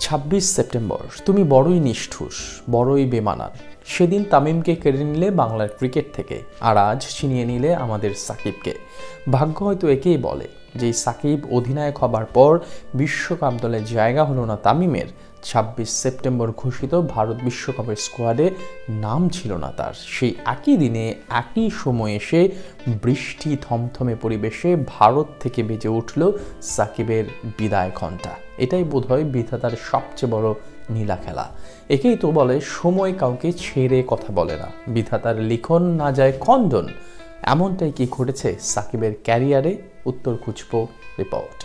26 September তুমি বড়ই নিষ্ঠুর, বড়ই বেমানান। সেদিন তামিমকে কেড়ে নিলে বাংলার ক্রিকেট থেকে, আর আজ ছিনিয়ে নিলে আমাদের সাকিবকে। ভাগ্য হয়তো একেই বলে যে সাকিব অধিনায়ক হবার পর বিশ্বকাপ দলে জায়গা হলো না তামিমের। 26 সেপ্টেম্বর ঘোষিত ভারত বিশ্বকাপের স্কোয়াডে নাম ছিল না তার। সেই একই দিনে একই সময়ে এসে বৃষ্টি থমথমে পরিবেশে ভারত থেকে বেজে উঠল সাকিবের বিদায় ঘণ্টা। এটাই বোধহয় বিধাতার সবচেয়ে বড় নীলা খেলা। একেই তো বলে সময় কাউকে ছেড়ে কথা বলে না, বিধাতার লিখন না যায় খণ্ডন। এমনটাই কি ঘটেছে সাকিবের ক্যারিয়ারে? উত্তর খুঁজব রিপোর্ট।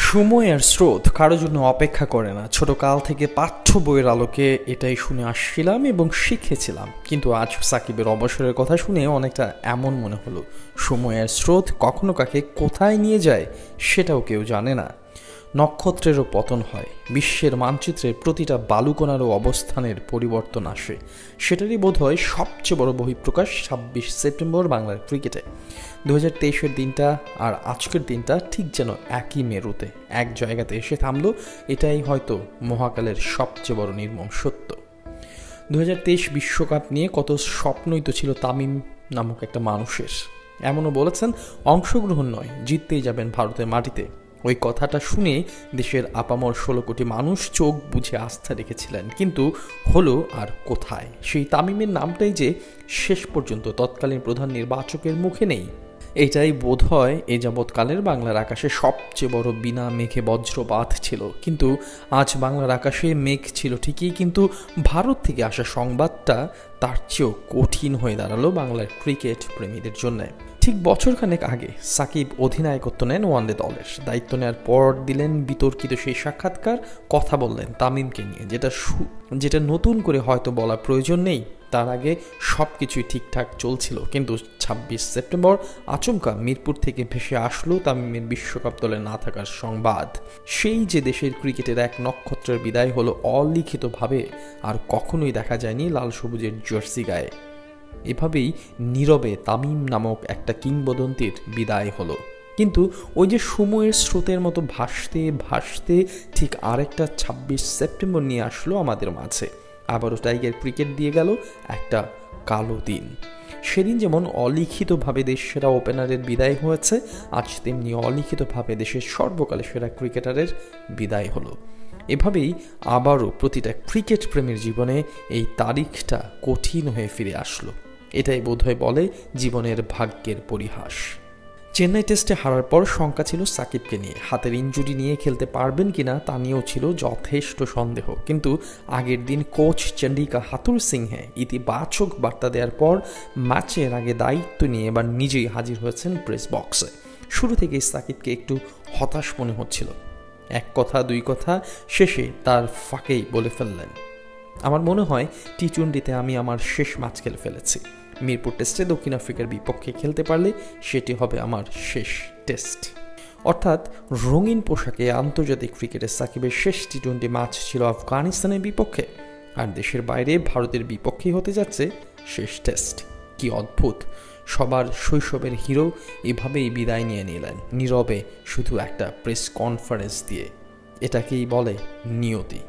সময়ের স্রোত কারো জন্য অপেক্ষা করে না। ছোটকাল থেকে পাঠ্য বইয়ের আলোকে এটাই শুনে আসছিলাম এবং শিখেছিলাম, কিন্তু আজ সাকিবের অবসরের কথা শুনে অনেকটা এমন মনে হলো, সময়ের স্রোত কখনো কাকে কোথায় নিয়ে যায় সেটাও কেউ জানে না। নক্ষত্রেরও পতন হয়, বিশ্বের মানচিত্রের প্রতিটা বালুকণারও অবস্থানের পরিবর্তন আসে। সেটারই বোধ হয় সবচেয়ে বড় বহিঃপ্রকাশ 26 সেপ্টেম্বর বাংলার ক্রিকেটে। 2023-এর দিনটা আর আজকের দিনটা ঠিক যেন একই মেরুতে, এক জায়গাতে এসে থামলো। এটাই হয়তো মহাকালের সবচেয়ে বড় নির্মম সত্য। 2023 বিশ্বকাপ নিয়ে কত স্বপ্নই তো ছিল তামিম নামক একটা মানুষের। এমনও বলেছেন, অংশগ্রহণ নয়, জিততেই যাবেন ভারতের মাটিতে। ওই কথাটা শুনে দেশের আপামর 16 কোটি মানুষ চোখ বুঝে আস্থা রেখেছিলেন, কিন্তু হলো আর কোথায়? সেই তামিমের নামটাই যে শেষ পর্যন্ত তৎকালীন প্রধান নির্বাচকের মুখে নেই। এটাই বোধ হয় এ যাবৎকালের বাংলার আকাশে সবচেয়ে বড় বিনা মেঘে বজ্রপাত ছিল। কিন্তু আজ বাংলার আকাশে মেঘ ছিল ঠিকই, কিন্তু ভারত থেকে আসা সংবাদটা তার চেয়েও কঠিন হয়ে দাঁড়ালো বাংলার ক্রিকেট প্রেমীদের জন্য। ঠিক বছরখানেক আগে সাকিব অধিনায়কত্ব নেন ওয়ানডে দলের। দায়িত্ব নেওয়ার পর দিলেন বিতর্কিত সেই সাক্ষাৎকার, কথা বললেন তামিমকে নিয়ে, যেটা নতুন করে হয়তো বলা প্রয়োজন নেই। তার আগে সব কিছুই ঠিকঠাক চলছিল, কিন্তু 26 সেপ্টেম্বর আচমকা মিরপুর থেকে ভেসে আসলো তামিমের বিশ্বকাপ দলে না থাকার সংবাদ। সেই যে দেশের ক্রিকেটের এক নক্ষত্রের বিদায় হলো অলিখিতভাবে, আর কখনোই দেখা যায়নি লাল সবুজের জার্সি গায়ে। এভাবেই নীরবে তামিম নামক একটা কিংবদন্তির বিদায় হলো। কিন্তু ওই যে সময়ের স্রোতের মতো ভাসতে ভাসতে ঠিক আরেকটা 26 সেপ্টেম্বর নিয়ে আসলো আমাদের মাঝে। আবারও টাইগার ক্রিকেট দিয়ে গেল একটা কালো দিন। সেদিন যেমন অলিখিতভাবে দেশ সেরা ওপেনারের বিদায় হয়েছে, আজ তেমনি অলিখিতভাবে দেশের সর্বকালের সেরা ক্রিকেটারের বিদায় হলো। এভাবেই আবারও প্রতিটা ক্রিকেট প্রেমীর জীবনে এই তারিখটা কঠিন হয়ে ফিরে আসলো। এটাই বোধহয় বলে জীবনের ভাগ্যের পরিহাস। চেন্নাই টেস্টে হারার পর শঙ্কা ছিল সাকিবকে নিয়ে। হাতের ইনজুরি নিয়ে খেলতে পারবেন কিনা তা নিয়েও ছিল যথেষ্ট সন্দেহ, কিন্তু আগের দিন কোচ চন্ডিকা হাথুর সিংহে ইতিবাচক বার্তা দেওয়ার পর ম্যাচের আগে দায়িত্ব নিয়ে এবার নিজেই হাজির হয়েছেন প্রেস বক্সে। শুরু থেকেই সাকিবকে একটু হতাশ মনে হচ্ছিল। এক কথা দুই কথা শেষে তার ফাঁকেই বলে ফেললেন, আমার মনে হয় টি-20-তে আমি আমার শেষ ম্যাচ খেলে ফেলেছি। মিরপুর টেস্টে দক্ষিণ আফ্রিকার বিপক্ষে খেলতে পারলে সেটি হবে আমার শেষ টেস্ট। অর্থাৎ রঙিন পোশাকে আন্তর্জাতিক ক্রিকেটে সাকিবের শেষ টি-20 ম্যাচ ছিল আফগানিস্তানের বিপক্ষে, আর দেশের বাইরে ভারতের বিপক্ষেই হতে যাচ্ছে শেষ টেস্ট। কি অদ্ভুত! সবার শৈশবের হিরো এভাবেই বিদায় নিয়ে নিলেন, নীরবে, শুধু একটা প্রেস কনফারেন্স দিয়ে। এটাকেই বলে নিয়তি।